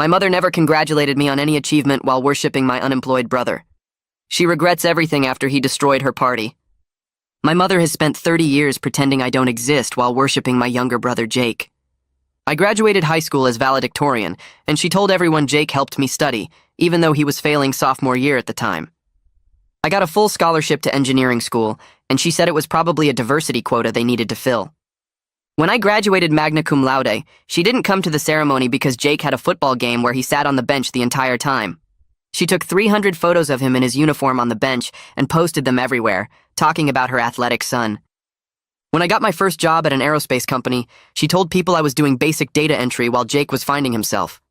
My mother never congratulated me on any achievement while worshipping my unemployed brother. She regrets everything after he destroyed her party. My mother has spent 30 years pretending I don't exist while worshipping my younger brother Jake. I graduated high school as valedictorian, and she told everyone Jake helped me study, even though he was failing sophomore year at the time. I got a full scholarship to engineering school, and she said it was probably a diversity quota they needed to fill. When I graduated magna cum laude, she didn't come to the ceremony because Jake had a football game where he sat on the bench the entire time. She took 300 photos of him in his uniform on the bench and posted them everywhere, talking about her athletic son. When I got my first job at an aerospace company, she told people I was doing basic data entry while Jake was finding himself.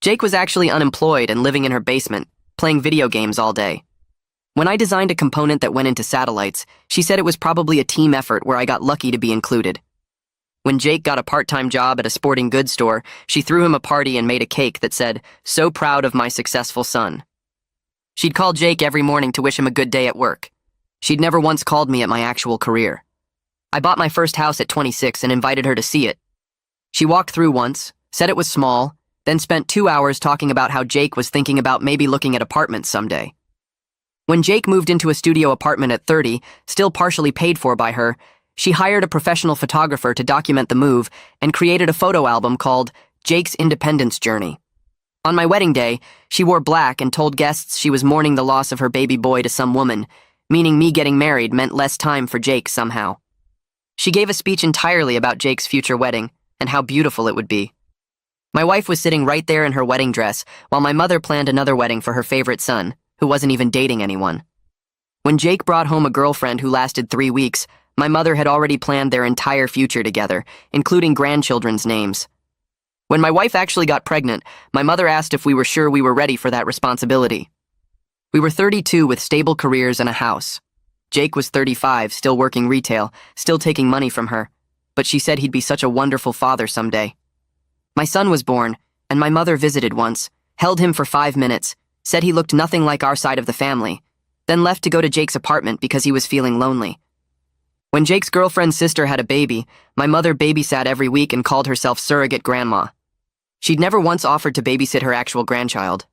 Jake was actually unemployed and living in her basement, playing video games all day. When I designed a component that went into satellites, she said it was probably a team effort where I got lucky to be included. When Jake got a part-time job at a sporting goods store, she threw him a party and made a cake that said, "So proud of my successful son." She'd call Jake every morning to wish him a good day at work. She'd never once called me at my actual career. I bought my first house at 26 and invited her to see it. She walked through once, said it was small, then spent 2 hours talking about how Jake was thinking about maybe looking at apartments someday. When Jake moved into a studio apartment at 30, still partially paid for by her, she hired a professional photographer to document the move and created a photo album called Jake's Independence Journey. On my wedding day, she wore black and told guests she was mourning the loss of her baby boy to some woman, meaning me getting married meant less time for Jake somehow. She gave a speech entirely about Jake's future wedding and how beautiful it would be. My wife was sitting right there in her wedding dress while my mother planned another wedding for her favorite son, who wasn't even dating anyone. When Jake brought home a girlfriend who lasted 3 weeks, my mother had already planned their entire future together, including grandchildren's names. When my wife actually got pregnant, my mother asked if we were sure we were ready for that responsibility. We were 32 with stable careers and a house. Jake was 35, still working retail, still taking money from her, but she said he'd be such a wonderful father someday. My son was born, and my mother visited once, held him for 5 minutes, said he looked nothing like our side of the family, then left to go to Jake's apartment because he was feeling lonely. When Jake's girlfriend's sister had a baby, my mother babysat every week and called herself surrogate grandma. She'd never once offered to babysit her actual grandchild.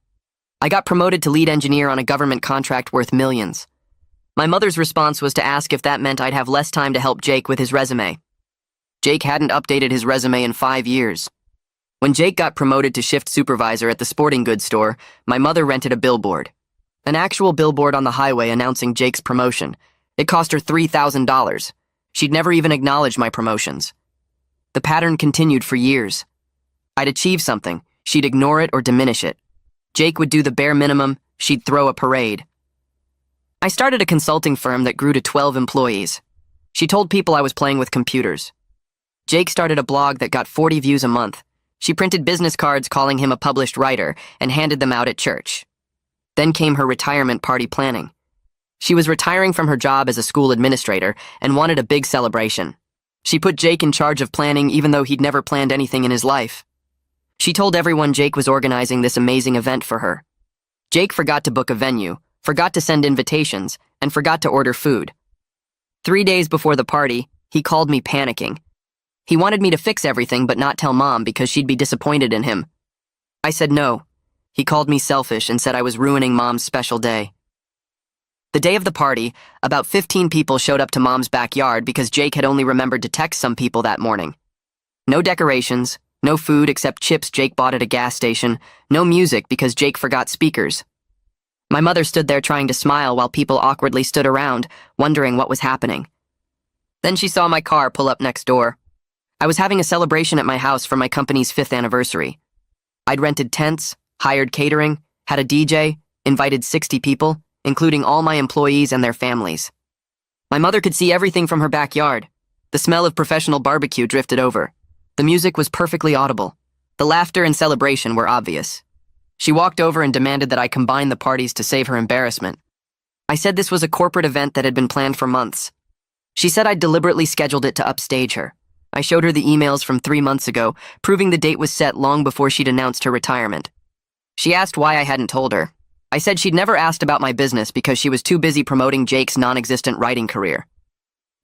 I got promoted to lead engineer on a government contract worth millions. My mother's response was to ask if that meant I'd have less time to help Jake with his resume. Jake hadn't updated his resume in 5 years. When Jake got promoted to shift supervisor at the sporting goods store, my mother rented a billboard. An actual billboard on the highway announcing Jake's promotion. It cost her $3,000. She'd never even acknowledged my promotions. The pattern continued for years. I'd achieve something, she'd ignore it or diminish it. Jake would do the bare minimum, she'd throw a parade. I started a consulting firm that grew to 12 employees. She told people I was playing with computers. Jake started a blog that got 40 views a month. She printed business cards calling him a published writer and handed them out at church. Then came her retirement party planning. She was retiring from her job as a school administrator and wanted a big celebration. She put Jake in charge of planning even though he'd never planned anything in his life. She told everyone Jake was organizing this amazing event for her. Jake forgot to book a venue, forgot to send invitations, and forgot to order food. 3 days before the party, he called me panicking. He wanted me to fix everything but not tell Mom because she'd be disappointed in him. I said no. He called me selfish and said I was ruining Mom's special day. The day of the party, about 15 people showed up to Mom's backyard because Jake had only remembered to text some people that morning. No decorations, no food except chips Jake bought at a gas station, no music because Jake forgot speakers. My mother stood there trying to smile while people awkwardly stood around, wondering what was happening. Then she saw my car pull up next door. I was having a celebration at my house for my company's 5th anniversary. I'd rented tents, hired catering, had a DJ, invited 60 people, including all my employees and their families. My mother could see everything from her backyard. The smell of professional barbecue drifted over. The music was perfectly audible. The laughter and celebration were obvious. She walked over and demanded that I combine the parties to save her embarrassment. I said this was a corporate event that had been planned for months. She said I'd deliberately scheduled it to upstage her. I showed her the emails from 3 months ago, proving the date was set long before she'd announced her retirement. She asked why I hadn't told her. I said she'd never asked about my business because she was too busy promoting Jake's non-existent writing career.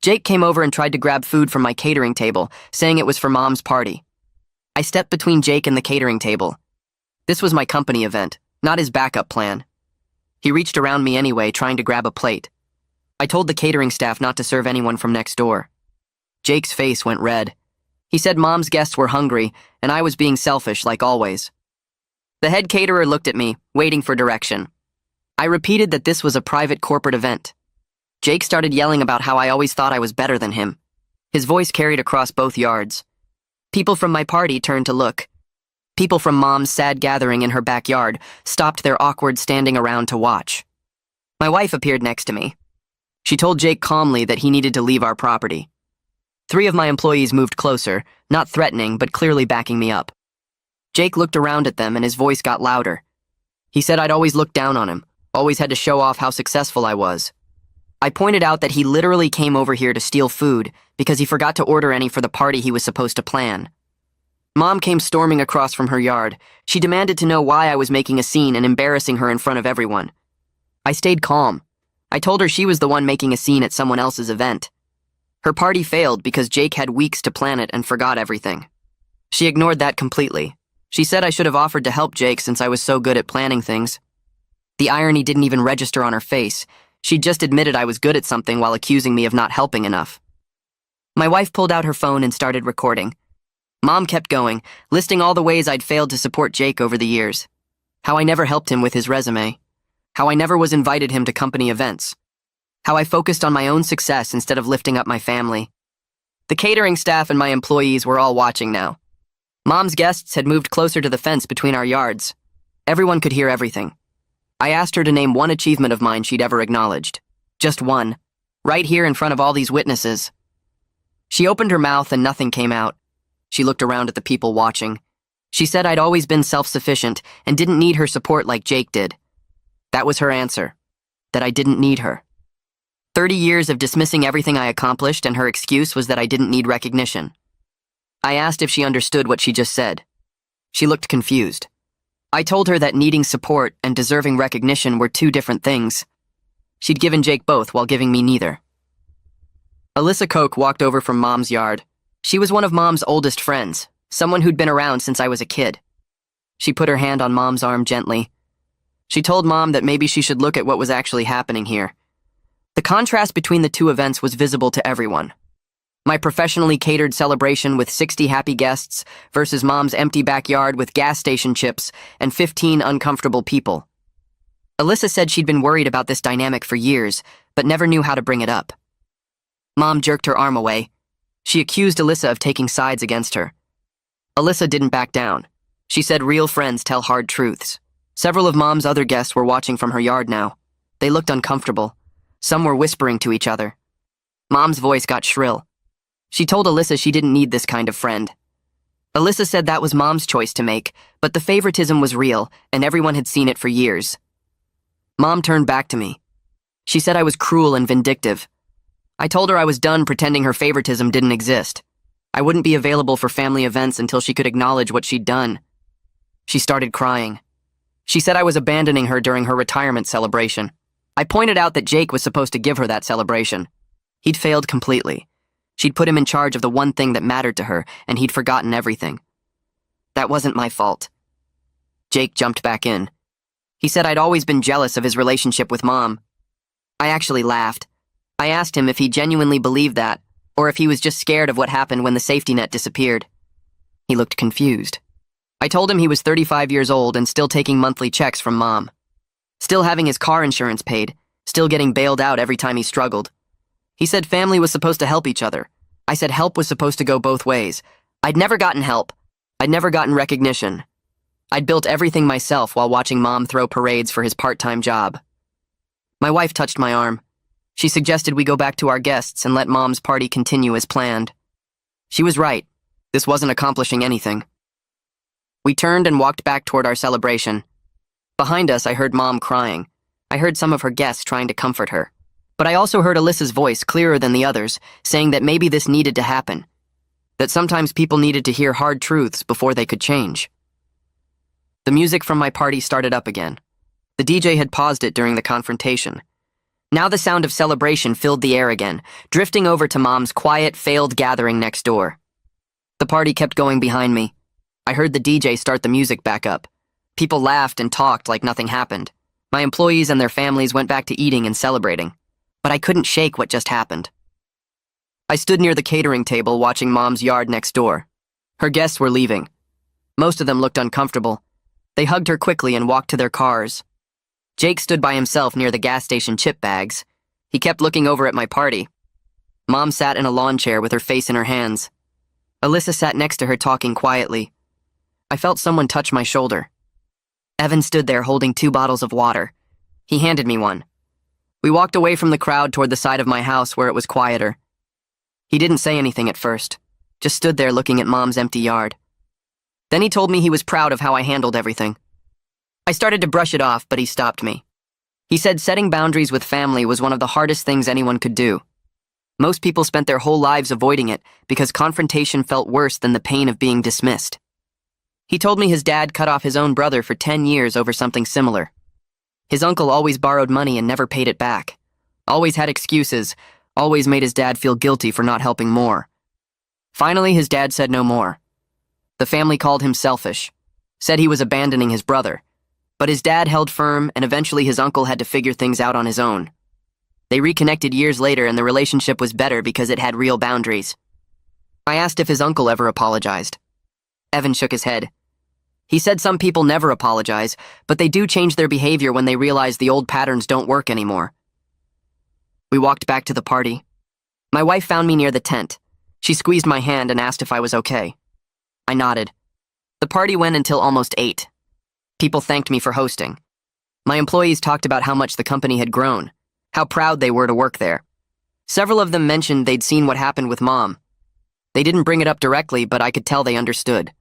Jake came over and tried to grab food from my catering table, saying it was for Mom's party. I stepped between Jake and the catering table. This was my company event, not his backup plan. He reached around me anyway, trying to grab a plate. I told the catering staff not to serve anyone from next door. Jake's face went red. He said Mom's guests were hungry, and I was being selfish like always. The head caterer looked at me, waiting for direction. I repeated that this was a private corporate event. Jake started yelling about how I always thought I was better than him. His voice carried across both yards. People from my party turned to look. People from Mom's sad gathering in her backyard stopped their awkward standing around to watch. My wife appeared next to me. She told Jake calmly that he needed to leave our property. 3 of my employees moved closer, not threatening, but clearly backing me up. Jake looked around at them and his voice got louder. He said I'd always looked down on him, always had to show off how successful I was. I pointed out that he literally came over here to steal food because he forgot to order any for the party he was supposed to plan. Mom came storming across from her yard. She demanded to know why I was making a scene and embarrassing her in front of everyone. I stayed calm. I told her she was the one making a scene at someone else's event. Her party failed because Jake had weeks to plan it and forgot everything. She ignored that completely. She said I should have offered to help Jake since I was so good at planning things. The irony didn't even register on her face. She just admitted I was good at something while accusing me of not helping enough. My wife pulled out her phone and started recording. Mom kept going, listing all the ways I'd failed to support Jake over the years. How I never helped him with his resume. How I never was invited him to company events. How I focused on my own success instead of lifting up my family. The catering staff and my employees were all watching now. Mom's guests had moved closer to the fence between our yards. Everyone could hear everything. I asked her to name one achievement of mine she'd ever acknowledged. Just one. Right here in front of all these witnesses. She opened her mouth and nothing came out. She looked around at the people watching. She said I'd always been self-sufficient and didn't need her support like Jake did. That was her answer. That I didn't need her. 30 years of dismissing everything I accomplished, and her excuse was that I didn't need recognition. I asked if she understood what she just said. She looked confused. I told her that needing support and deserving recognition were 2 different things. She'd given Jake both while giving me neither. Alyssa Koch walked over from Mom's yard. She was one of Mom's oldest friends, someone who'd been around since I was a kid. She put her hand on Mom's arm gently. She told Mom that maybe she should look at what was actually happening here. The contrast between the 2 events was visible to everyone. My professionally catered celebration with 60 happy guests versus Mom's empty backyard with gas station chips and 15 uncomfortable people. Alyssa said she'd been worried about this dynamic for years, but never knew how to bring it up. Mom jerked her arm away. She accused Alyssa of taking sides against her. Alyssa didn't back down. She said real friends tell hard truths. Several of Mom's other guests were watching from her yard now. They looked uncomfortable. Some were whispering to each other. Mom's voice got shrill. She told Alyssa she didn't need this kind of friend. Alyssa said that was Mom's choice to make, but the favoritism was real, and everyone had seen it for years. Mom turned back to me. She said I was cruel and vindictive. I told her I was done pretending her favoritism didn't exist. I wouldn't be available for family events until she could acknowledge what she'd done. She started crying. She said I was abandoning her during her retirement celebration. I pointed out that Jake was supposed to give her that celebration. He'd failed completely. She'd put him in charge of the one thing that mattered to her, and he'd forgotten everything. That wasn't my fault. Jake jumped back in. He said I'd always been jealous of his relationship with Mom. I actually laughed. I asked him if he genuinely believed that, or if he was just scared of what happened when the safety net disappeared. He looked confused. I told him he was 35 years old and still taking monthly checks from Mom. Still having his car insurance paid, still getting bailed out every time he struggled. He said family was supposed to help each other. I said help was supposed to go both ways. I'd never gotten help. I'd never gotten recognition. I'd built everything myself while watching Mom throw parades for his part-time job. My wife touched my arm. She suggested we go back to our guests and let Mom's party continue as planned. She was right. This wasn't accomplishing anything. We turned and walked back toward our celebration. Behind us, I heard Mom crying. I heard some of her guests trying to comfort her. But I also heard Alyssa's voice clearer than the others, saying that maybe this needed to happen. That sometimes people needed to hear hard truths before they could change. The music from my party started up again. The DJ had paused it during the confrontation. Now the sound of celebration filled the air again, drifting over to Mom's quiet, failed gathering next door. The party kept going behind me. I heard the DJ start the music back up. People laughed and talked like nothing happened. My employees and their families went back to eating and celebrating. But I couldn't shake what just happened. I stood near the catering table watching Mom's yard next door. Her guests were leaving. Most of them looked uncomfortable. They hugged her quickly and walked to their cars. Jake stood by himself near the gas station chip bags. He kept looking over at my party. Mom sat in a lawn chair with her face in her hands. Alyssa sat next to her talking quietly. I felt someone touch my shoulder. Evan stood there holding 2 bottles of water. He handed me one. We walked away from the crowd toward the side of my house where it was quieter. He didn't say anything at first, just stood there looking at Mom's empty yard. Then he told me he was proud of how I handled everything. I started to brush it off, but he stopped me. He said setting boundaries with family was one of the hardest things anyone could do. Most people spent their whole lives avoiding it because confrontation felt worse than the pain of being dismissed. He told me his dad cut off his own brother for 10 years over something similar. His uncle always borrowed money and never paid it back. Always had excuses, always made his dad feel guilty for not helping more. Finally, his dad said no more. The family called him selfish, said he was abandoning his brother. But his dad held firm, and eventually his uncle had to figure things out on his own. They reconnected years later, and the relationship was better because it had real boundaries. I asked if his uncle ever apologized. Evan shook his head. He said some people never apologize, but they do change their behavior when they realize the old patterns don't work anymore. We walked back to the party. My wife found me near the tent. She squeezed my hand and asked if I was okay. I nodded. The party went until almost 8. People thanked me for hosting. My employees talked about how much the company had grown, how proud they were to work there. Several of them mentioned they'd seen what happened with Mom. They didn't bring it up directly, but I could tell they understood.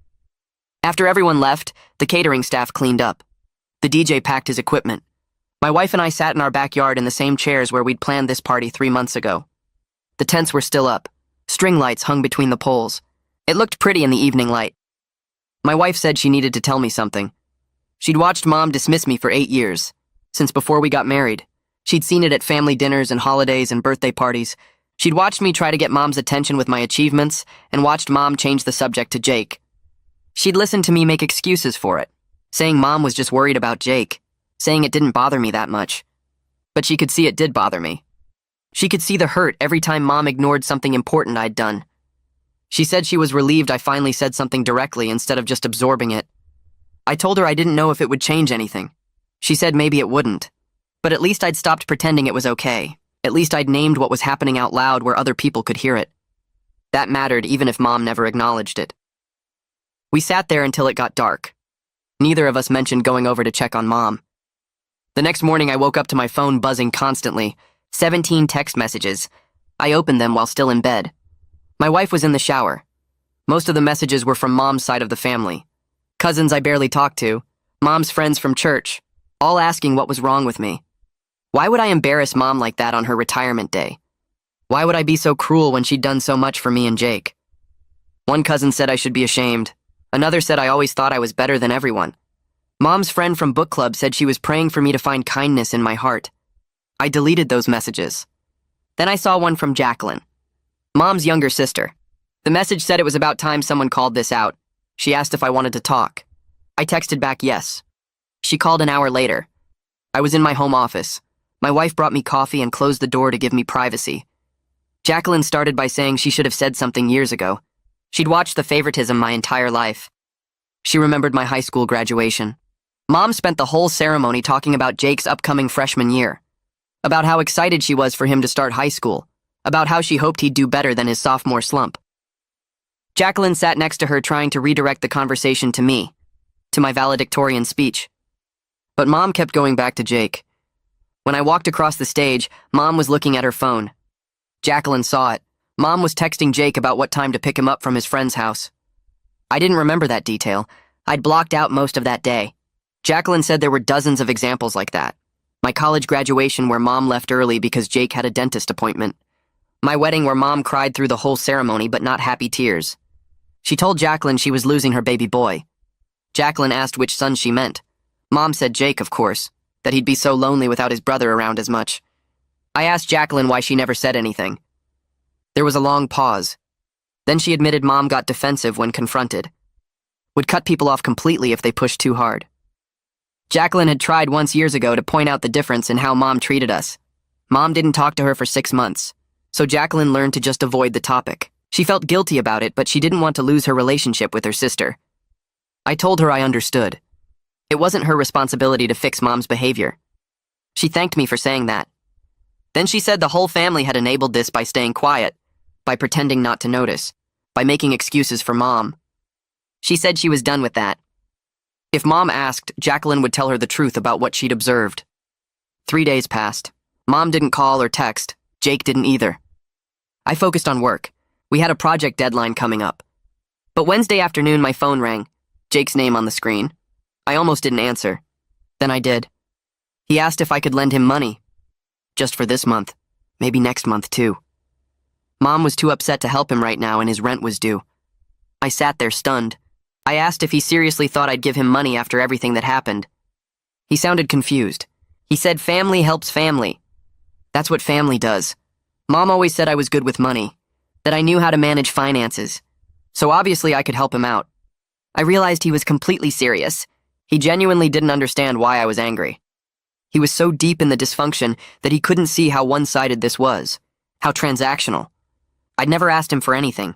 After everyone left, the catering staff cleaned up. The DJ packed his equipment. My wife and I sat in our backyard in the same chairs where we'd planned this party 3 months ago. The tents were still up. String lights hung between the poles. It looked pretty in the evening light. My wife said she needed to tell me something. She'd watched Mom dismiss me for 8 years, since before we got married. She'd seen it at family dinners and holidays and birthday parties. She'd watched me try to get Mom's attention with my achievements and watched Mom change the subject to Jake. She'd listened to me make excuses for it, saying Mom was just worried about Jake, saying it didn't bother me that much. But she could see it did bother me. She could see the hurt every time Mom ignored something important I'd done. She said she was relieved I finally said something directly instead of just absorbing it. I told her I didn't know if it would change anything. She said maybe it wouldn't. But at least I'd stopped pretending it was okay. At least I'd named what was happening out loud where other people could hear it. That mattered even if Mom never acknowledged it. We sat there until it got dark. Neither of us mentioned going over to check on Mom. The next morning I woke up to my phone buzzing constantly. 17 text messages. I opened them while still in bed. My wife was in the shower. Most of the messages were from Mom's side of the family. Cousins I barely talked to, Mom's friends from church, all asking what was wrong with me. Why would I embarrass Mom like that on her retirement day? Why would I be so cruel when she'd done so much for me and Jake? One cousin said I should be ashamed. Another said I always thought I was better than everyone. Mom's friend from book club said she was praying for me to find kindness in my heart. I deleted those messages. Then I saw one from Jacqueline, Mom's younger sister. The message said it was about time someone called this out. She asked if I wanted to talk. I texted back yes. She called an hour later. I was in my home office. My wife brought me coffee and closed the door to give me privacy. Jacqueline started by saying she should have said something years ago. She'd watched the favoritism my entire life. She remembered my high school graduation. Mom spent the whole ceremony talking about Jake's upcoming freshman year, about how excited she was for him to start high school, about how she hoped he'd do better than his sophomore slump. Jacqueline sat next to her trying to redirect the conversation to me, to my valedictorian speech. But Mom kept going back to Jake. When I walked across the stage, Mom was looking at her phone. Jacqueline saw it. Mom was texting Jake about what time to pick him up from his friend's house. I didn't remember that detail. I'd blocked out most of that day. Jacqueline said there were dozens of examples like that. My college graduation where Mom left early because Jake had a dentist appointment. My wedding where Mom cried through the whole ceremony but not happy tears. She told Jacqueline she was losing her baby boy. Jacqueline asked which son she meant. Mom said Jake, of course, that he'd be so lonely without his brother around as much. I asked Jacqueline why she never said anything. There was a long pause. Then she admitted Mom got defensive when confronted. Would cut people off completely if they pushed too hard. Jacqueline had tried once years ago to point out the difference in how Mom treated us. Mom didn't talk to her for 6 months, so Jacqueline learned to just avoid the topic. She felt guilty about it, but she didn't want to lose her relationship with her sister. I told her I understood. It wasn't her responsibility to fix Mom's behavior. She thanked me for saying that. Then she said the whole family had enabled this by staying quiet, by pretending not to notice, by making excuses for Mom. She said she was done with that. If Mom asked, Jacqueline would tell her the truth about what she'd observed. 3 days passed. Mom didn't call or text. Jake didn't either. I focused on work. We had a project deadline coming up. But Wednesday afternoon, my phone rang. Jake's name on the screen. I almost didn't answer. Then I did. He asked if I could lend him money. Just for this month. Maybe next month, too. Mom was too upset to help him right now, and his rent was due. I sat there stunned. I asked if he seriously thought I'd give him money after everything that happened. He sounded confused. He said family helps family. That's what family does. Mom always said I was good with money, that I knew how to manage finances. So obviously I could help him out. I realized he was completely serious. He genuinely didn't understand why I was angry. He was so deep in the dysfunction that he couldn't see how one-sided this was, how transactional. I'd never asked him for anything,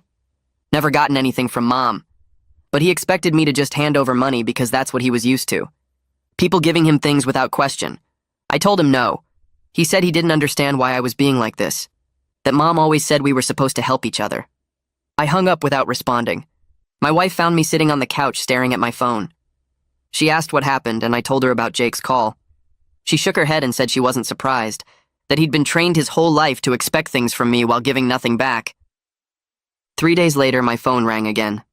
never gotten anything from Mom, but he expected me to just hand over money because that's what he was used to. People giving him things without question. I told him no. He said he didn't understand why I was being like this, that Mom always said we were supposed to help each other. I hung up without responding. My wife found me sitting on the couch staring at my phone. She asked what happened, and I told her about Jake's call. She shook her head and said she wasn't surprised, that he'd been trained his whole life to expect things from me while giving nothing back. 3 days later, my phone rang again.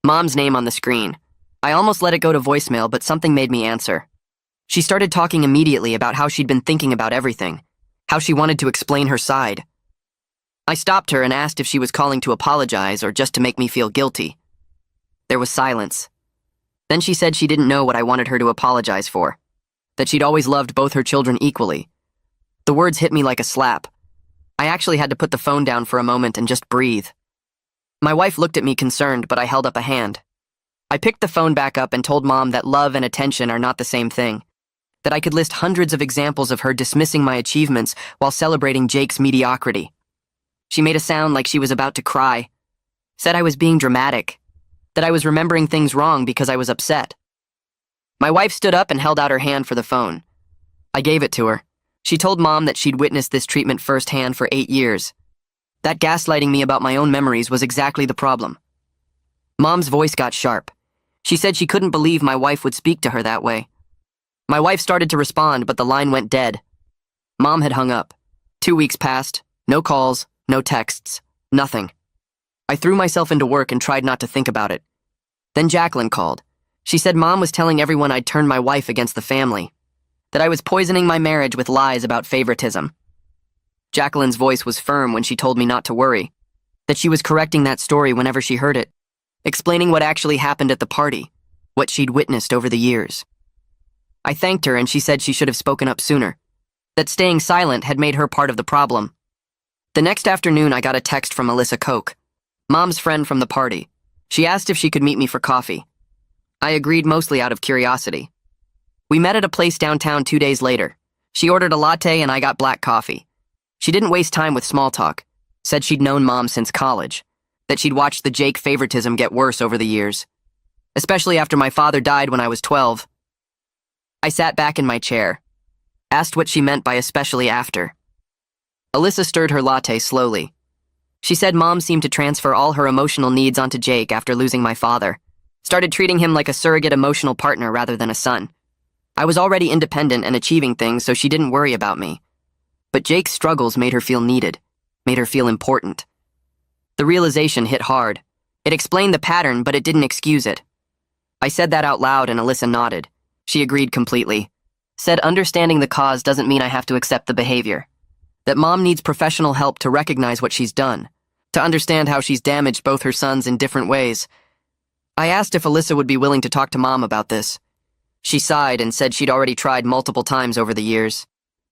Mom's name on the screen. I almost let it go to voicemail, but something made me answer. She started talking immediately about how she'd been thinking about everything, how she wanted to explain her side. I stopped her and asked if she was calling to apologize or just to make me feel guilty. There was silence. Then she said she didn't know what I wanted her to apologize for, that she'd always loved both her children equally. The words hit me like a slap. I actually had to put the phone down for a moment and just breathe. My wife looked at me concerned, but I held up a hand. I picked the phone back up and told Mom that love and attention are not the same thing, that I could list hundreds of examples of her dismissing my achievements while celebrating Jake's mediocrity. She made a sound like she was about to cry, said I was being dramatic, that I was remembering things wrong because I was upset. My wife stood up and held out her hand for the phone. I gave it to her. She told Mom that she'd witnessed this treatment firsthand for 8 years. That gaslighting me about my own memories was exactly the problem. Mom's voice got sharp. She said she couldn't believe my wife would speak to her that way. My wife started to respond, but the line went dead. Mom had hung up. 2 weeks passed. No calls, no texts, nothing. I threw myself into work and tried not to think about it. Then Jacqueline called. She said Mom was telling everyone I'd turned my wife against the family, that I was poisoning my marriage with lies about favoritism. Jacqueline's voice was firm when she told me not to worry, that she was correcting that story whenever she heard it, explaining what actually happened at the party, what she'd witnessed over the years. I thanked her and she said she should have spoken up sooner, that staying silent had made her part of the problem. The next afternoon, I got a text from Alyssa Koch, Mom's friend from the party. She asked if she could meet me for coffee. I agreed mostly out of curiosity. We met at a place downtown 2 days later. She ordered a latte and I got black coffee. She didn't waste time with small talk, said she'd known Mom since college, that she'd watched the Jake favoritism get worse over the years, especially after my father died when I was 12. I sat back in my chair, asked what she meant by especially after. Alyssa stirred her latte slowly. She said Mom seemed to transfer all her emotional needs onto Jake after losing my father, started treating him like a surrogate emotional partner rather than a son. I was already independent and achieving things, so she didn't worry about me. But Jake's struggles made her feel needed, made her feel important. The realization hit hard. It explained the pattern, but it didn't excuse it. I said that out loud and Alyssa nodded. She agreed completely. Said understanding the cause doesn't mean I have to accept the behavior. That Mom needs professional help to recognize what she's done, to understand how she's damaged both her sons in different ways. I asked if Alyssa would be willing to talk to Mom about this. She sighed and said she'd already tried multiple times over the years.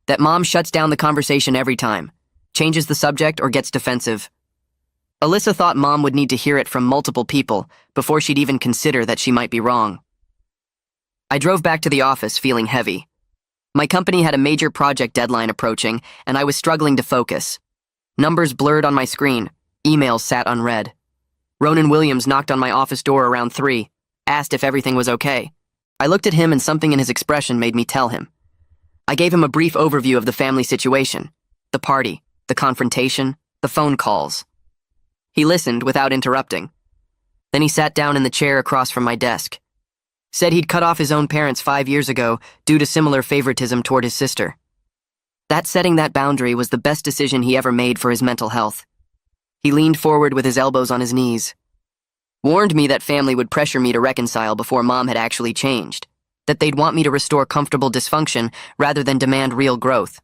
That Mom shuts down the conversation every time, changes the subject or gets defensive. Alyssa thought Mom would need to hear it from multiple people before she'd even consider that she might be wrong. I drove back to the office feeling heavy. My company had a major project deadline approaching, and I was struggling to focus. Numbers blurred on my screen. Emails sat unread. Ronan Williams knocked on my office door around 3, asked if everything was okay. I looked at him and something in his expression made me tell him. I gave him a brief overview of the family situation, the party, the confrontation, the phone calls. He listened without interrupting. Then he sat down in the chair across from my desk. Said he'd cut off his own parents 5 years ago due to similar favoritism toward his sister. That setting that boundary was the best decision he ever made for his mental health. He leaned forward with his elbows on his knees. Warned me that family would pressure me to reconcile before Mom had actually changed, that they'd want me to restore comfortable dysfunction rather than demand real growth.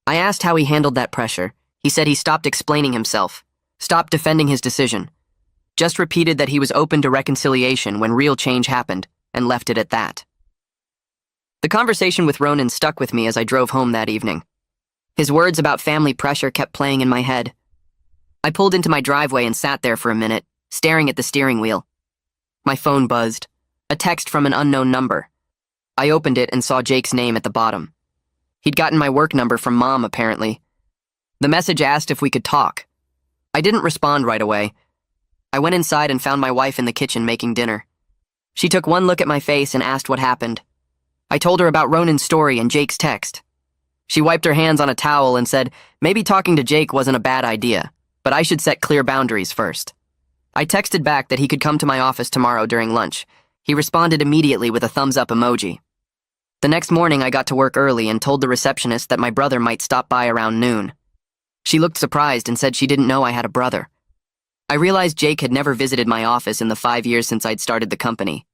I asked how he handled that pressure. He said he stopped explaining himself, stopped defending his decision, just repeated that he was open to reconciliation when real change happened, and left it at that. The conversation with Ronan stuck with me as I drove home that evening. His words about family pressure kept playing in my head. I pulled into my driveway and sat there for a minute, staring at the steering wheel. My phone buzzed. A text from an unknown number. I opened it and saw Jake's name at the bottom. He'd gotten my work number from Mom, apparently. The message asked if we could talk. I didn't respond right away. I went inside and found my wife in the kitchen making dinner. She took one look at my face and asked what happened. I told her about Ronan's story and Jake's text. She wiped her hands on a towel and said maybe talking to Jake wasn't a bad idea, but I should set clear boundaries first. I texted back that he could come to my office tomorrow during lunch. He responded immediately with a thumbs-up emoji. The next morning I got to work early and told the receptionist that my brother might stop by around noon. She looked surprised and said she didn't know I had a brother. I realized Jake had never visited my office in the 5 years since I'd started the company.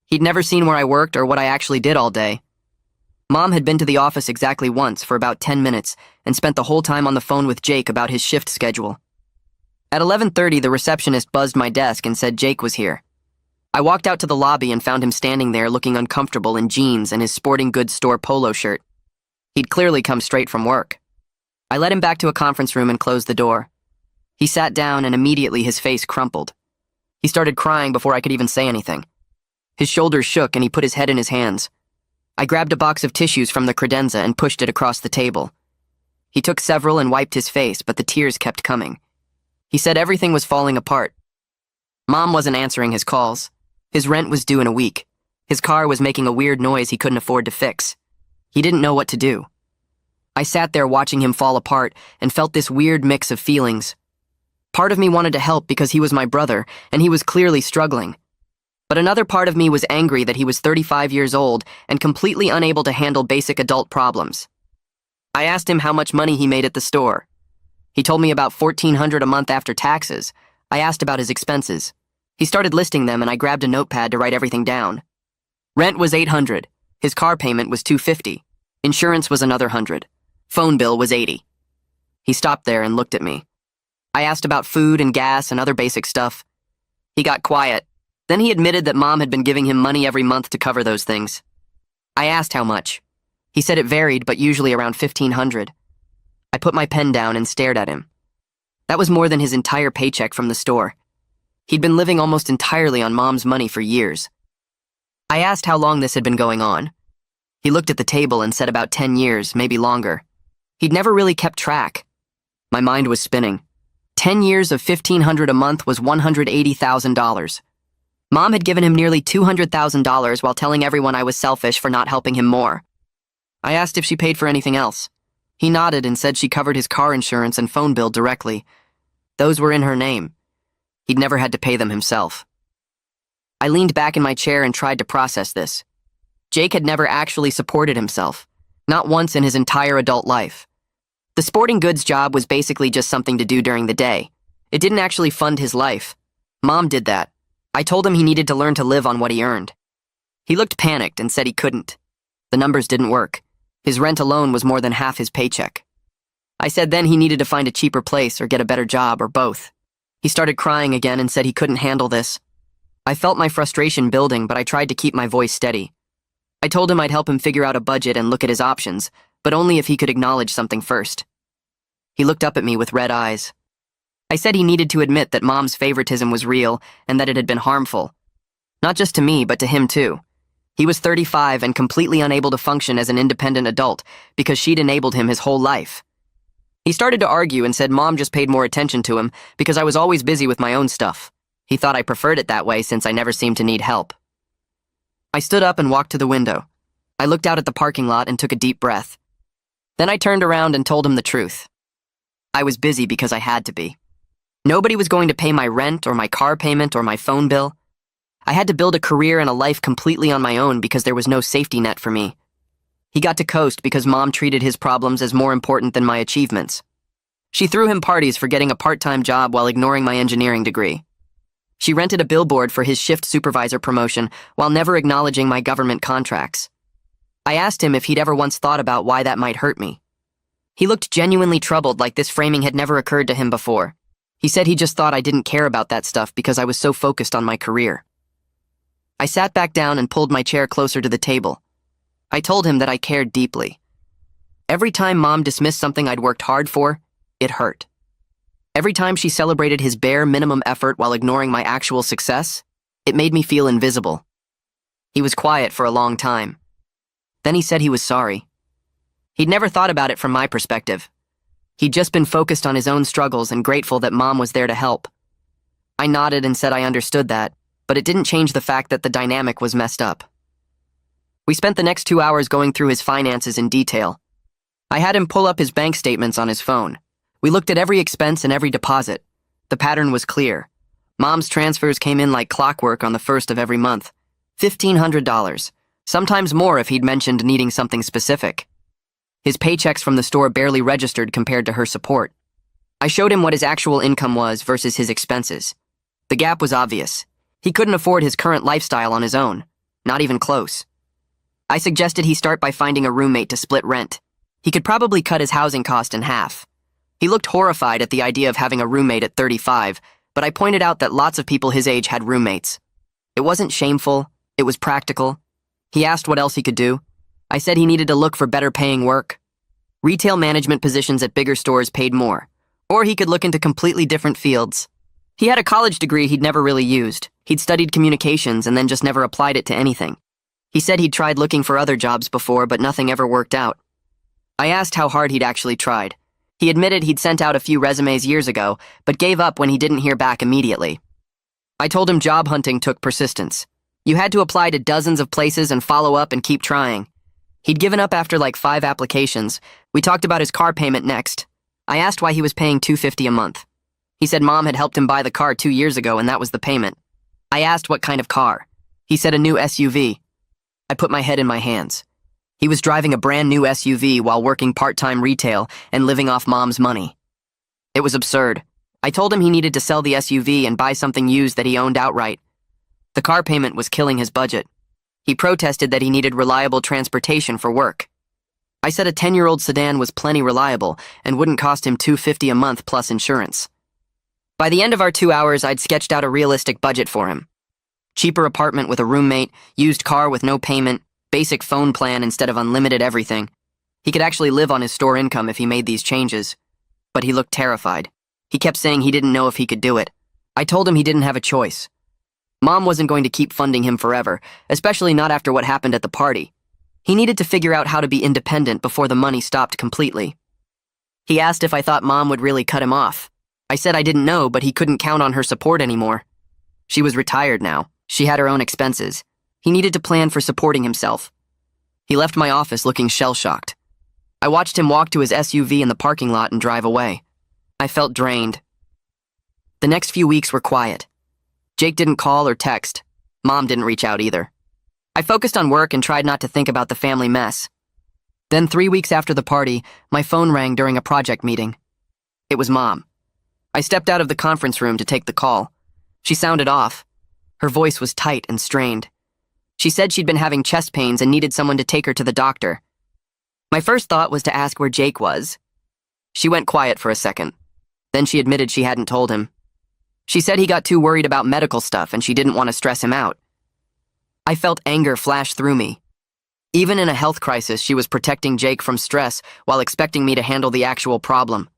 He'd never seen where I worked or what I actually did all day. Mom had been to the office exactly once for about 10 minutes and spent the whole time on the phone with Jake about his shift schedule. At 11:30, the receptionist buzzed my desk and said Jake was here. I walked out to the lobby and found him standing there looking uncomfortable in jeans and his sporting goods store polo shirt. He'd clearly come straight from work. I led him back to a conference room and closed the door. He sat down and immediately his face crumpled. He started crying before I could even say anything. His shoulders shook and he put his head in his hands. I grabbed a box of tissues from the credenza and pushed it across the table. He took several and wiped his face, but the tears kept coming. He said everything was falling apart. Mom wasn't answering his calls. His rent was due in a week. His car was making a weird noise he couldn't afford to fix. He didn't know what to do. I sat there watching him fall apart and felt this weird mix of feelings. Part of me wanted to help because he was my brother, and he was clearly struggling. But another part of me was angry that he was 35 years old and completely unable to handle basic adult problems. I asked him how much money he made at the store. He told me about $1,400 a month after taxes. I asked about his expenses. He started listing them and I grabbed a notepad to write everything down. Rent was $800. His car payment was $250. Insurance was another $100. Phone bill was $80. He stopped there and looked at me. I asked about food and gas and other basic stuff. He got quiet. Then he admitted that Mom had been giving him money every month to cover those things. I asked how much. He said it varied, but usually around $1,500. I put my pen down and stared at him. That was more than his entire paycheck from the store. He'd been living almost entirely on Mom's money for years. I asked how long this had been going on. He looked at the table and said about 10 years, maybe longer. He'd never really kept track. My mind was spinning. 10 years of $1,500 a month was $180,000. Mom had given him nearly $200,000 while telling everyone I was selfish for not helping him more. I asked if she paid for anything else. He nodded and said she covered his car insurance and phone bill directly. Those were in her name. He'd never had to pay them himself. I leaned back in my chair and tried to process this. Jake had never actually supported himself, not once in his entire adult life. The sporting goods job was basically just something to do during the day. It didn't actually fund his life. Mom did that. I told him he needed to learn to live on what he earned. He looked panicked and said he couldn't. The numbers didn't work. His rent alone was more than half his paycheck. I said then he needed to find a cheaper place or get a better job or both. He started crying again and said he couldn't handle this. I felt my frustration building, but I tried to keep my voice steady. I told him I'd help him figure out a budget and look at his options, but only if he could acknowledge something first. He looked up at me with red eyes. I said he needed to admit that Mom's favoritism was real and that it had been harmful. Not just to me, but to him too. He was 35 and completely unable to function as an independent adult because she'd enabled him his whole life. He started to argue and said Mom just paid more attention to him because I was always busy with my own stuff. He thought I preferred it that way since I never seemed to need help. I stood up and walked to the window. I looked out at the parking lot and took a deep breath. Then I turned around and told him the truth. I was busy because I had to be. Nobody was going to pay my rent or my car payment or my phone bill. I had to build a career and a life completely on my own because there was no safety net for me. He got to coast because Mom treated his problems as more important than my achievements. She threw him parties for getting a part-time job while ignoring my engineering degree. She rented a billboard for his shift supervisor promotion while never acknowledging my government contracts. I asked him if he'd ever once thought about why that might hurt me. He looked genuinely troubled, like this framing had never occurred to him before. He said he just thought I didn't care about that stuff because I was so focused on my career. I sat back down and pulled my chair closer to the table. I told him that I cared deeply. Every time Mom dismissed something I'd worked hard for, it hurt. Every time she celebrated his bare minimum effort while ignoring my actual success, it made me feel invisible. He was quiet for a long time. Then he said he was sorry. He'd never thought about it from my perspective. He'd just been focused on his own struggles and grateful that Mom was there to help. I nodded and said I understood that, but it didn't change the fact that the dynamic was messed up. We spent the next 2 hours going through his finances in detail. I had him pull up his bank statements on his phone. We looked at every expense and every deposit. The pattern was clear. Mom's transfers came in like clockwork on the first of every month. $1,500, sometimes more if he'd mentioned needing something specific. His paychecks from the store barely registered compared to her support. I showed him what his actual income was versus his expenses. The gap was obvious. He couldn't afford his current lifestyle on his own, not even close. I suggested he start by finding a roommate to split rent. He could probably cut his housing cost in half. He looked horrified at the idea of having a roommate at 35, but I pointed out that lots of people his age had roommates. It wasn't shameful, it was practical. He asked what else he could do. I said he needed to look for better paying work. Retail management positions at bigger stores paid more, or he could look into completely different fields. He had a college degree he'd never really used. He'd studied communications and then just never applied it to anything. He said he'd tried looking for other jobs before, but nothing ever worked out. I asked how hard he'd actually tried. He admitted he'd sent out a few resumes years ago, but gave up when he didn't hear back immediately. I told him job hunting took persistence. You had to apply to dozens of places and follow up and keep trying. He'd given up after like 5 applications. We talked about his car payment next. I asked why he was paying $250 a month. He said Mom had helped him buy the car 2 years ago and that was the payment. I asked what kind of car. He said a new SUV. I put my head in my hands. He was driving a brand new SUV while working part-time retail and living off Mom's money. It was absurd. I told him he needed to sell the SUV and buy something used that he owned outright. The car payment was killing his budget. He protested that he needed reliable transportation for work. I said a 10-year-old sedan was plenty reliable and wouldn't cost him $250 a month plus insurance. By the end of our 2 hours, I'd sketched out a realistic budget for him. Cheaper apartment with a roommate, used car with no payment, basic phone plan instead of unlimited everything. He could actually live on his store income if he made these changes. But he looked terrified. He kept saying he didn't know if he could do it. I told him he didn't have a choice. Mom wasn't going to keep funding him forever, especially not after what happened at the party. He needed to figure out how to be independent before the money stopped completely. He asked if I thought Mom would really cut him off. I said I didn't know, but he couldn't count on her support anymore. She was retired now. She had her own expenses. He needed to plan for supporting himself. He left my office looking shell-shocked. I watched him walk to his SUV in the parking lot and drive away. I felt drained. The next few weeks were quiet. Jake didn't call or text. Mom didn't reach out either. I focused on work and tried not to think about the family mess. Then 3 weeks after the party, my phone rang during a project meeting. It was Mom. I stepped out of the conference room to take the call. She sounded off. Her voice was tight and strained. She said she'd been having chest pains and needed someone to take her to the doctor. My first thought was to ask where Jake was. She went quiet for a second. Then she admitted she hadn't told him. She said he got too worried about medical stuff and she didn't want to stress him out. I felt anger flash through me. Even in a health crisis, she was protecting Jake from stress while expecting me to handle the actual problem.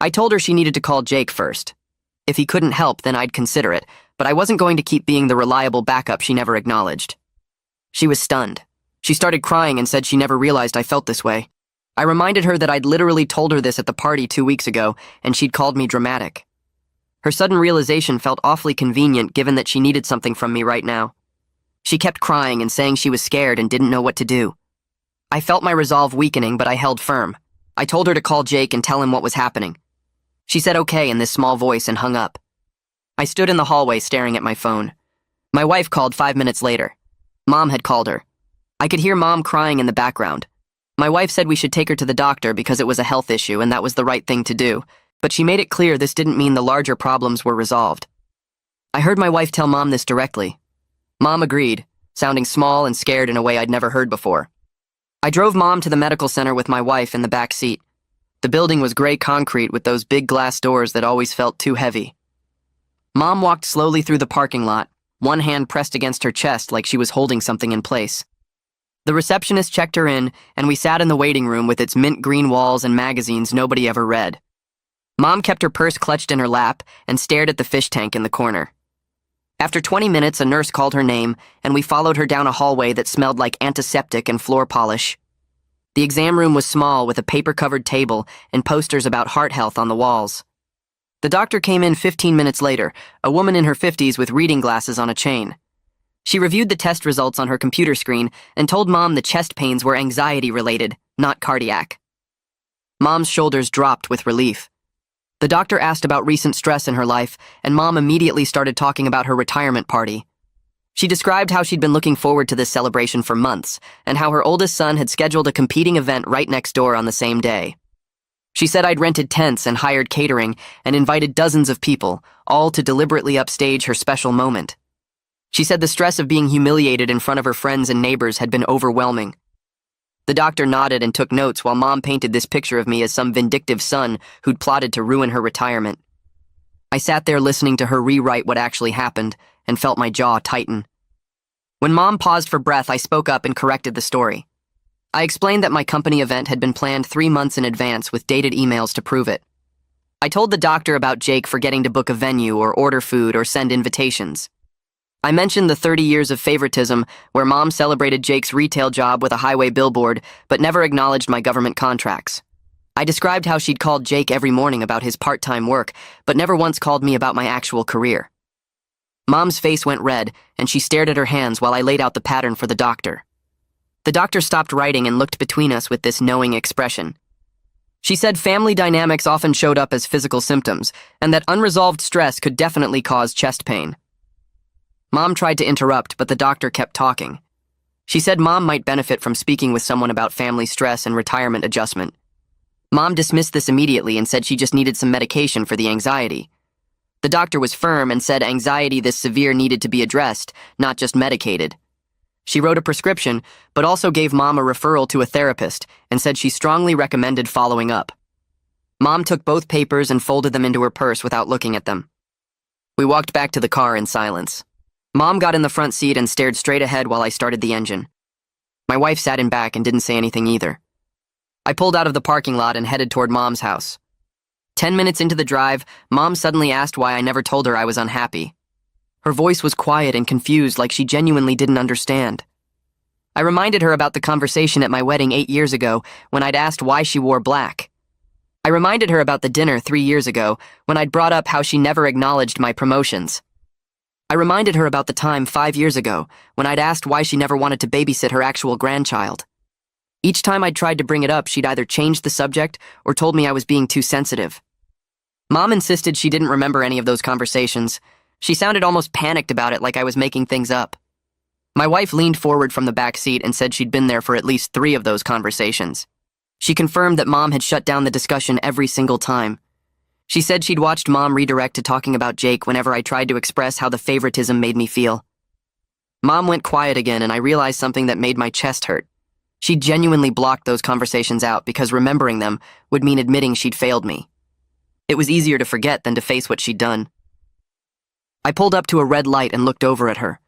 I told her she needed to call Jake first. If he couldn't help, then I'd consider it, but I wasn't going to keep being the reliable backup she never acknowledged. She was stunned. She started crying and said she never realized I felt this way. I reminded her that I'd literally told her this at the party 2 weeks ago, and she'd called me dramatic. Her sudden realization felt awfully convenient given that she needed something from me right now. She kept crying and saying she was scared and didn't know what to do. I felt my resolve weakening, but I held firm. I told her to call Jake and tell him what was happening. She said okay in this small voice and hung up. I stood in the hallway staring at my phone. My wife called 5 minutes later. Mom had called her. I could hear Mom crying in the background. My wife said we should take her to the doctor because it was a health issue and that was the right thing to do, but she made it clear this didn't mean the larger problems were resolved. I heard my wife tell Mom this directly. Mom agreed, sounding small and scared in a way I'd never heard before. I drove Mom to the medical center with my wife in the back seat. The building was gray concrete with those big glass doors that always felt too heavy. Mom walked slowly through the parking lot, one hand pressed against her chest like she was holding something in place. The receptionist checked her in, and we sat in the waiting room with its mint green walls and magazines nobody ever read. Mom kept her purse clutched in her lap and stared at the fish tank in the corner. After 20 minutes, a nurse called her name, and we followed her down a hallway that smelled like antiseptic and floor polish. The exam room was small with a paper-covered table and posters about heart health on the walls. The doctor came in 15 minutes later, a woman in her 50s with reading glasses on a chain. She reviewed the test results on her computer screen and told Mom the chest pains were anxiety-related, not cardiac. Mom's shoulders dropped with relief. The doctor asked about recent stress in her life, and Mom immediately started talking about her retirement party. She described how she'd been looking forward to this celebration for months, and how her oldest son had scheduled a competing event right next door on the same day. She said I'd rented tents and hired catering and invited dozens of people, all to deliberately upstage her special moment. She said the stress of being humiliated in front of her friends and neighbors had been overwhelming. The doctor nodded and took notes while Mom painted this picture of me as some vindictive son who'd plotted to ruin her retirement. I sat there listening to her rewrite what actually happened and felt my jaw tighten. When Mom paused for breath, I spoke up and corrected the story. I explained that my company event had been planned 3 months in advance with dated emails to prove it. I told the doctor about Jake forgetting to book a venue or order food or send invitations. I mentioned the 30 years of favoritism where Mom celebrated Jake's retail job with a highway billboard but never acknowledged my government contracts. I described how she'd called Jake every morning about his part-time work but never once called me about my actual career. Mom's face went red and she stared at her hands while I laid out the pattern for the doctor. The doctor stopped writing and looked between us with this knowing expression. She said family dynamics often showed up as physical symptoms and that unresolved stress could definitely cause chest pain. Mom tried to interrupt, but the doctor kept talking. She said Mom might benefit from speaking with someone about family stress and retirement adjustment. Mom dismissed this immediately and said she just needed some medication for the anxiety. The doctor was firm and said anxiety this severe needed to be addressed, not just medicated. She wrote a prescription, but also gave Mom a referral to a therapist and said she strongly recommended following up. Mom took both papers and folded them into her purse without looking at them. We walked back to the car in silence. Mom got in the front seat and stared straight ahead while I started the engine. My wife sat in back and didn't say anything either. I pulled out of the parking lot and headed toward Mom's house. 10 minutes into the drive, Mom suddenly asked why I never told her I was unhappy. Her voice was quiet and confused, like she genuinely didn't understand. I reminded her about the conversation at my wedding 8 years ago when I'd asked why she wore black. I reminded her about the dinner 3 years ago when I'd brought up how she never acknowledged my promotions. I reminded her about the time 5 years ago when I'd asked why she never wanted to babysit her actual grandchild. Each time I'd tried to bring it up, she'd either changed the subject or told me I was being too sensitive. Mom insisted she didn't remember any of those conversations. She sounded almost panicked about it, like I was making things up. My wife leaned forward from the back seat and said she'd been there for at least 3 of those conversations. She confirmed that Mom had shut down the discussion every single time. She said she'd watched Mom redirect to talking about Jake whenever I tried to express how the favoritism made me feel. Mom went quiet again, and I realized something that made my chest hurt. She genuinely blocked those conversations out because remembering them would mean admitting she'd failed me. It was easier to forget than to face what she'd done. I pulled up to a red light and looked over at her.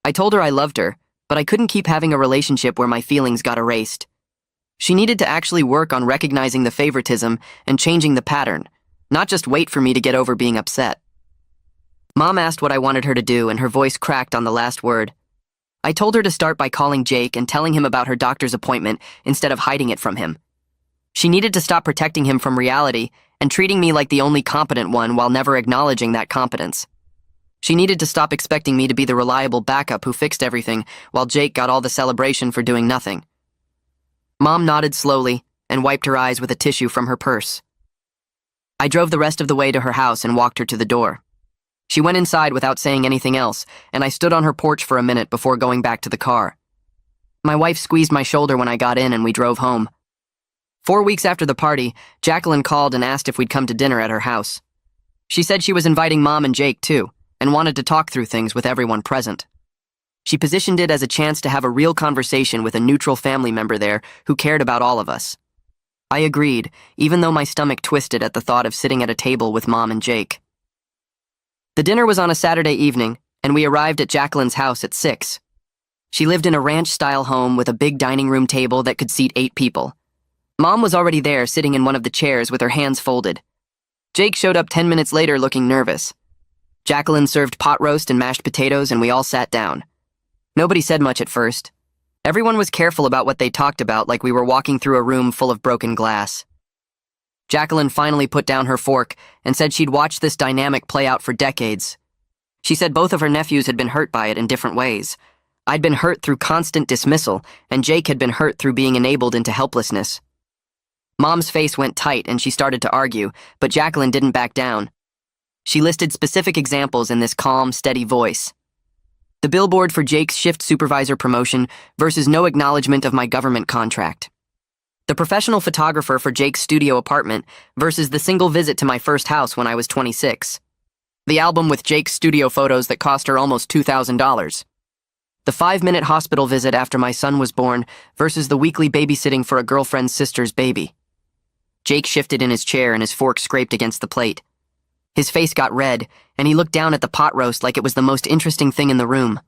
I told her I loved her, but I couldn't keep having a relationship where my feelings got erased. She needed to actually work on recognizing the favoritism and changing the pattern, not just wait for me to get over being upset. Mom asked what I wanted her to do, and her voice cracked on the last word. I told her to start by calling Jake and telling him about her doctor's appointment instead of hiding it from him. She needed to stop protecting him from reality and treating me like the only competent one while never acknowledging that competence. She needed to stop expecting me to be the reliable backup who fixed everything while Jake got all the celebration for doing nothing. Mom nodded slowly and wiped her eyes with a tissue from her purse. I drove the rest of the way to her house and walked her to the door. She went inside without saying anything else, and I stood on her porch for a minute before going back to the car. My wife squeezed my shoulder when I got in and we drove home. 4 weeks after the party, Jacqueline called and asked if we'd come to dinner at her house. She said she was inviting Mom and Jake too, and wanted to talk through things with everyone present. She positioned it as a chance to have a real conversation with a neutral family member there who cared about all of us. I agreed, even though my stomach twisted at the thought of sitting at a table with Mom and Jake. The dinner was on a Saturday evening, and we arrived at Jacqueline's house at 6. She lived in a ranch-style home with a big dining room table that could seat 8 people. Mom was already there, sitting in one of the chairs with her hands folded. Jake showed up 10 minutes later looking nervous. Jacqueline served pot roast and mashed potatoes, and we all sat down. Nobody said much at first. Everyone was careful about what they talked about, like we were walking through a room full of broken glass. Jacqueline finally put down her fork and said she'd watched this dynamic play out for decades. She said both of her nephews had been hurt by it in different ways. I'd been hurt through constant dismissal, and Jake had been hurt through being enabled into helplessness. Mom's face went tight and she started to argue, but Jacqueline didn't back down. She listed specific examples in this calm, steady voice. The billboard for Jake's shift supervisor promotion versus no acknowledgement of my government contract. The professional photographer for Jake's studio apartment versus the single visit to my first house when I was 26. The album with Jake's studio photos that cost her almost $2,000. The 5-minute hospital visit after my son was born versus the weekly babysitting for a girlfriend's sister's baby. Jake shifted in his chair and his fork scraped against the plate. His face got red, and he looked down at the pot roast like it was the most interesting thing in the room.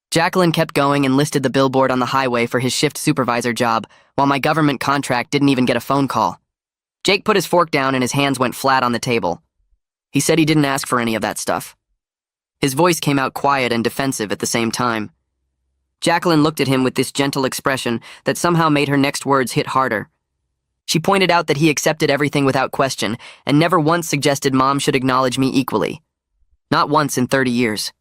Jacqueline kept going and listed the billboard on the highway for his shift supervisor job, while my government contract didn't even get a phone call. Jake put his fork down and his hands went flat on the table. He said he didn't ask for any of that stuff. His voice came out quiet and defensive at the same time. Jacqueline looked at him with this gentle expression that somehow made her next words hit harder. She pointed out that he accepted everything without question and never once suggested Mom should acknowledge me equally. Not once in 30 years.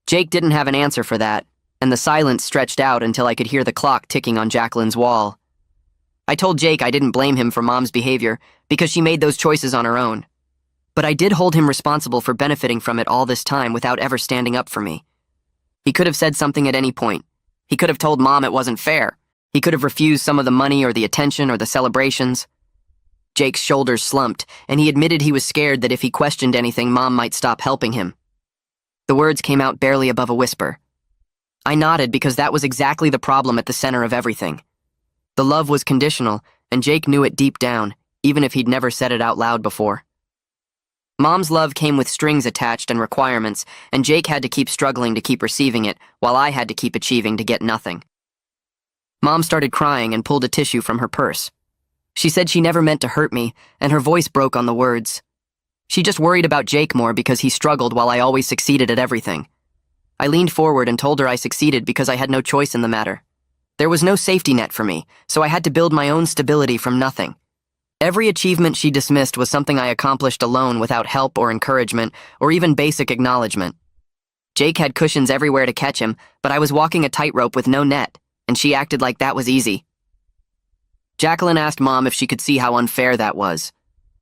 Jake didn't have an answer for that, and the silence stretched out until I could hear the clock ticking on Jacqueline's wall. I told Jake I didn't blame him for Mom's behavior because she made those choices on her own. But I did hold him responsible for benefiting from it all this time without ever standing up for me. He could have said something at any point. He could have told Mom it wasn't fair. He could have refused some of the money or the attention or the celebrations. Jake's shoulders slumped, and he admitted he was scared that if he questioned anything, Mom might stop helping him. The words came out barely above a whisper. I nodded because that was exactly the problem at the center of everything. The love was conditional, and Jake knew it deep down, even if he'd never said it out loud before. Mom's love came with strings attached and requirements, and Jake had to keep struggling to keep receiving it, while I had to keep achieving to get nothing. Mom started crying and pulled a tissue from her purse. She said she never meant to hurt me, and her voice broke on the words. She just worried about Jake more because he struggled while I always succeeded at everything. I leaned forward and told her I succeeded because I had no choice in the matter. There was no safety net for me, so I had to build my own stability from nothing. Every achievement she dismissed was something I accomplished alone without help or encouragement or even basic acknowledgement. Jake had cushions everywhere to catch him, but I was walking a tightrope with no net, and she acted like that was easy. Jacqueline asked Mom if she could see how unfair that was.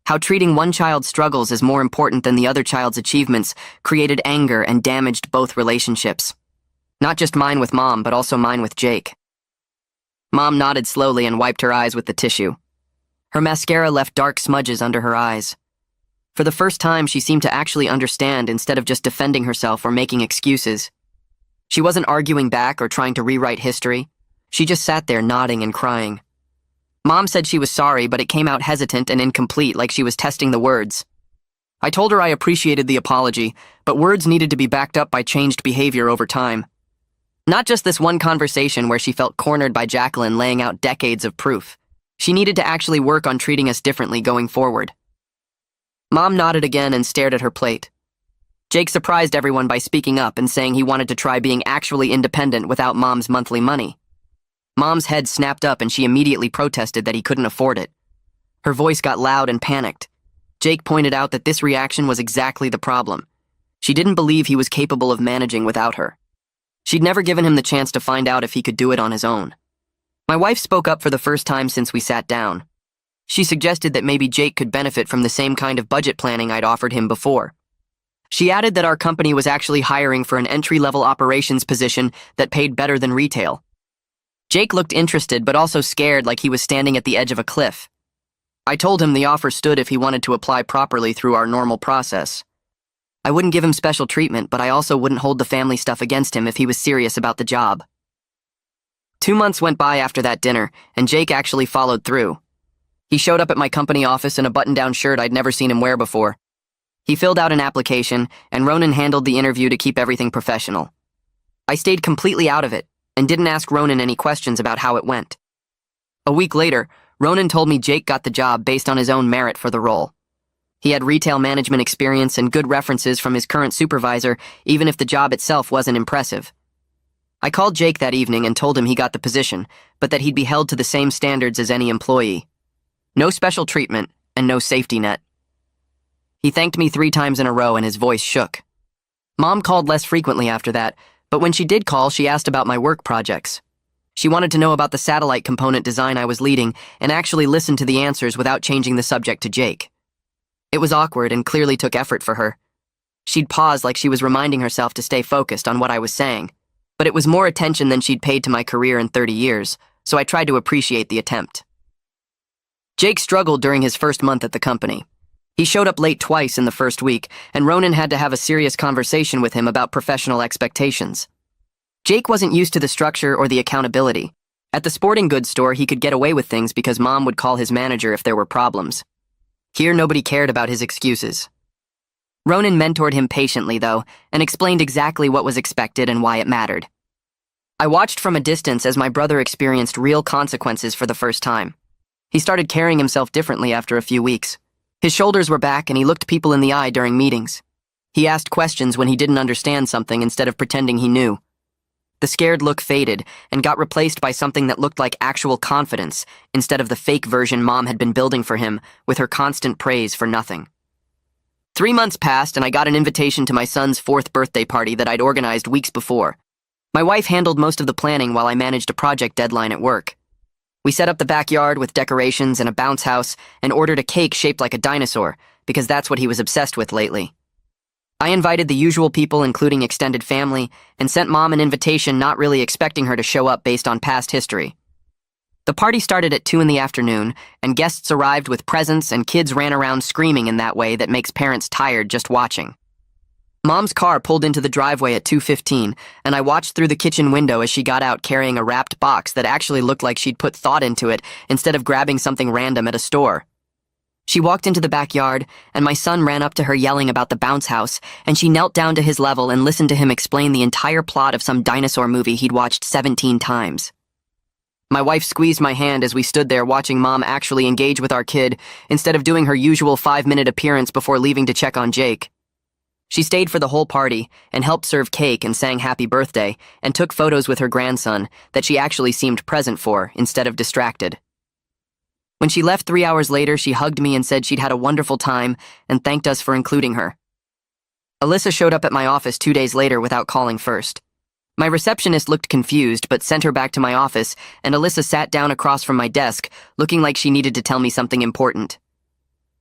How treating one child's struggles as more important than the other child's achievements created anger and damaged both relationships. Not just mine with Mom, but also mine with Jake. Mom nodded slowly and wiped her eyes with the tissue. Her mascara left dark smudges under her eyes. For the first time, she seemed to actually understand instead of just defending herself or making excuses. She wasn't arguing back or trying to rewrite history. She just sat there nodding and crying. Mom said she was sorry, but it came out hesitant and incomplete, like she was testing the words. I told her I appreciated the apology, but words needed to be backed up by changed behavior over time. Not just this one conversation where she felt cornered by Jacqueline laying out decades of proof. She needed to actually work on treating us differently going forward. Mom nodded again and stared at her plate. Jake surprised everyone by speaking up and saying he wanted to try being actually independent without Mom's monthly money. Mom's head snapped up and she immediately protested that he couldn't afford it. Her voice got loud and panicked. Jake pointed out that this reaction was exactly the problem. She didn't believe he was capable of managing without her. She'd never given him the chance to find out if he could do it on his own. My wife spoke up for the first time since we sat down. She suggested that maybe Jake could benefit from the same kind of budget planning I'd offered him before. She added that our company was actually hiring for an entry-level operations position that paid better than retail. Jake looked interested but also scared, like he was standing at the edge of a cliff. I told him the offer stood if he wanted to apply properly through our normal process. I wouldn't give him special treatment, but I also wouldn't hold the family stuff against him if he was serious about the job. 2 months went by after that dinner, and Jake actually followed through. He showed up at my company office in a button-down shirt I'd never seen him wear before. He filled out an application, and Ronan handled the interview to keep everything professional. I stayed completely out of it, and didn't ask Ronan any questions about how it went. A week later, Ronan told me Jake got the job based on his own merit for the role. He had retail management experience and good references from his current supervisor, even if the job itself wasn't impressive. I called Jake that evening and told him he got the position, but that he'd be held to the same standards as any employee. No special treatment, and no safety net. He thanked me 3 times in a row and his voice shook. Mom called less frequently after that, but when she did call, she asked about my work projects. She wanted to know about the satellite component design I was leading and actually listened to the answers without changing the subject to Jake. It was awkward and clearly took effort for her. She'd pause like she was reminding herself to stay focused on what I was saying, but it was more attention than she'd paid to my career in 30 years, so I tried to appreciate the attempt. Jake struggled during his first month at the company. He showed up late twice in the first week, and Ronan had to have a serious conversation with him about professional expectations. Jake wasn't used to the structure or the accountability. At the sporting goods store, he could get away with things because Mom would call his manager if there were problems. Here, nobody cared about his excuses. Ronan mentored him patiently, though, and explained exactly what was expected and why it mattered. I watched from a distance as my brother experienced real consequences for the first time. He started carrying himself differently after a few weeks. His shoulders were back and he looked people in the eye during meetings. He asked questions when he didn't understand something instead of pretending he knew. The scared look faded and got replaced by something that looked like actual confidence instead of the fake version Mom had been building for him with her constant praise for nothing. 3 months passed and I got an invitation to my son's 4th birthday party that I'd organized weeks before. My wife handled most of the planning while I managed a project deadline at work. We set up the backyard with decorations and a bounce house and ordered a cake shaped like a dinosaur because that's what he was obsessed with lately. I invited the usual people, including extended family, and sent Mom an invitation not really expecting her to show up based on past history. The party started at 2 in the afternoon, and guests arrived with presents and kids ran around screaming in that way that makes parents tired just watching. Mom's car pulled into the driveway at 2:15, and I watched through the kitchen window as she got out carrying a wrapped box that actually looked like she'd put thought into it instead of grabbing something random at a store. She walked into the backyard, and my son ran up to her yelling about the bounce house, and she knelt down to his level and listened to him explain the entire plot of some dinosaur movie he'd watched 17 times. My wife squeezed my hand as we stood there watching Mom actually engage with our kid instead of doing her usual 5-minute appearance before leaving to check on Jake. She stayed for the whole party and helped serve cake and sang happy birthday and took photos with her grandson that she actually seemed present for instead of distracted. When she left 3 hours later, she hugged me and said she'd had a wonderful time and thanked us for including her. Alyssa showed up at my office 2 days later without calling first. My receptionist looked confused but sent her back to my office, and Alyssa sat down across from my desk, looking like she needed to tell me something important.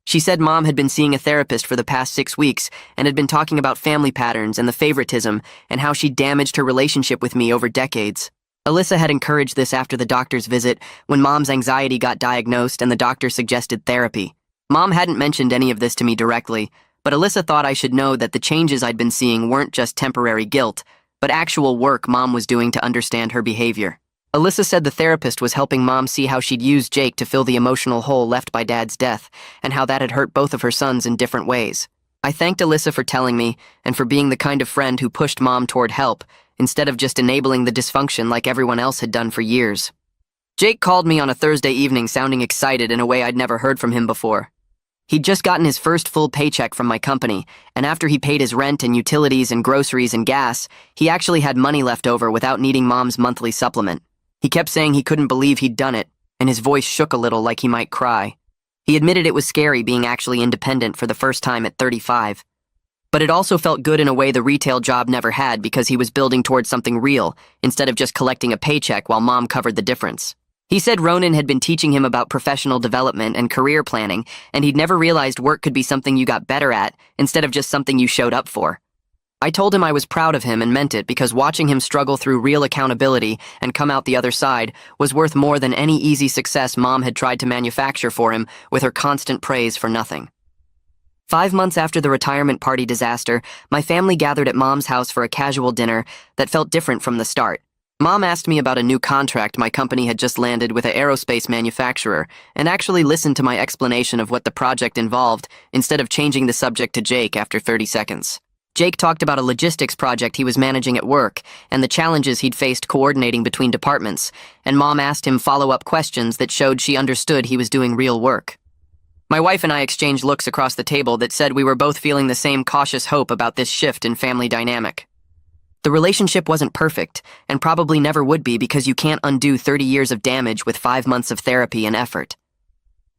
She said Mom had been seeing a therapist for the past 6 weeks and had been talking about family patterns and the favoritism and how she damaged her relationship with me over decades. Alyssa had encouraged this after the doctor's visit when Mom's anxiety got diagnosed and the doctor suggested therapy. Mom hadn't mentioned any of this to me directly, but Alyssa thought I should know that the changes I'd been seeing weren't just temporary guilt, but actual work Mom was doing to understand her behavior. Alyssa said the therapist was helping Mom see how she'd used Jake to fill the emotional hole left by Dad's death, and how that had hurt both of her sons in different ways. I thanked Alyssa for telling me, and for being the kind of friend who pushed Mom toward help, instead of just enabling the dysfunction like everyone else had done for years. Jake called me on a Thursday evening sounding excited in a way I'd never heard from him before. He'd just gotten his first full paycheck from my company, and after he paid his rent and utilities and groceries and gas, he actually had money left over without needing Mom's monthly supplement. He kept saying he couldn't believe he'd done it, and his voice shook a little like he might cry. He admitted it was scary being actually independent for the first time at 35. But it also felt good in a way the retail job never had because he was building towards something real instead of just collecting a paycheck while Mom covered the difference. He said Ronan had been teaching him about professional development and career planning, and he'd never realized work could be something you got better at instead of just something you showed up for. I told him I was proud of him and meant it because watching him struggle through real accountability and come out the other side was worth more than any easy success Mom had tried to manufacture for him with her constant praise for nothing. 5 months after the retirement party disaster, my family gathered at Mom's house for a casual dinner that felt different from the start. Mom asked me about a new contract my company had just landed with an aerospace manufacturer and actually listened to my explanation of what the project involved instead of changing the subject to Jake after 30 seconds. Jake talked about a logistics project he was managing at work and the challenges he'd faced coordinating between departments, and Mom asked him follow-up questions that showed she understood he was doing real work. My wife and I exchanged looks across the table that said we were both feeling the same cautious hope about this shift in family dynamic. The relationship wasn't perfect, and probably never would be because you can't undo 30 years of damage with 5 months of therapy and effort.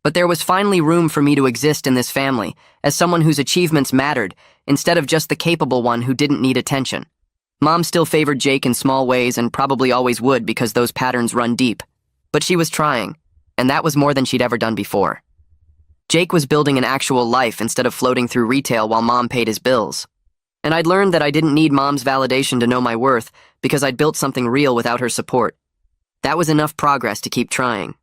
But there was finally room for me to exist in this family, as someone whose achievements mattered, instead of just the capable one who didn't need attention. Mom still favored Jake in small ways and probably always would because those patterns run deep. But she was trying, and that was more than she'd ever done before. Jake was building an actual life instead of floating through retail while Mom paid his bills. And I'd learned that I didn't need Mom's validation to know my worth because I'd built something real without her support. That was enough progress to keep trying.